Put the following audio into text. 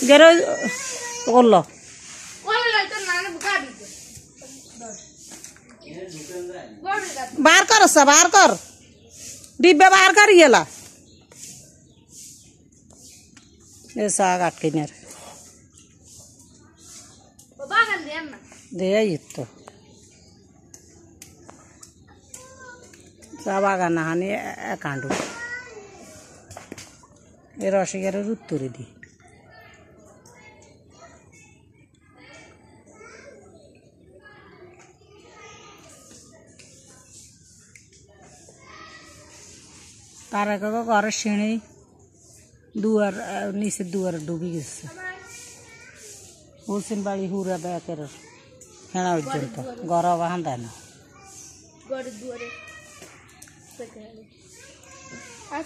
গেরো করলো बाहर कर सब बाहर कर डिब्बे बाहर कर येला ये साग अटके नर दे आई तो साबागा नहाने कांडू ये रसिकेर रुत्तुरी दी तारा का घर शेणे दुआर नीचे दुआर डूबी गए हुसिन बाड़ी हुरा बैकर हेणा पर्यंत घर बांधा ना I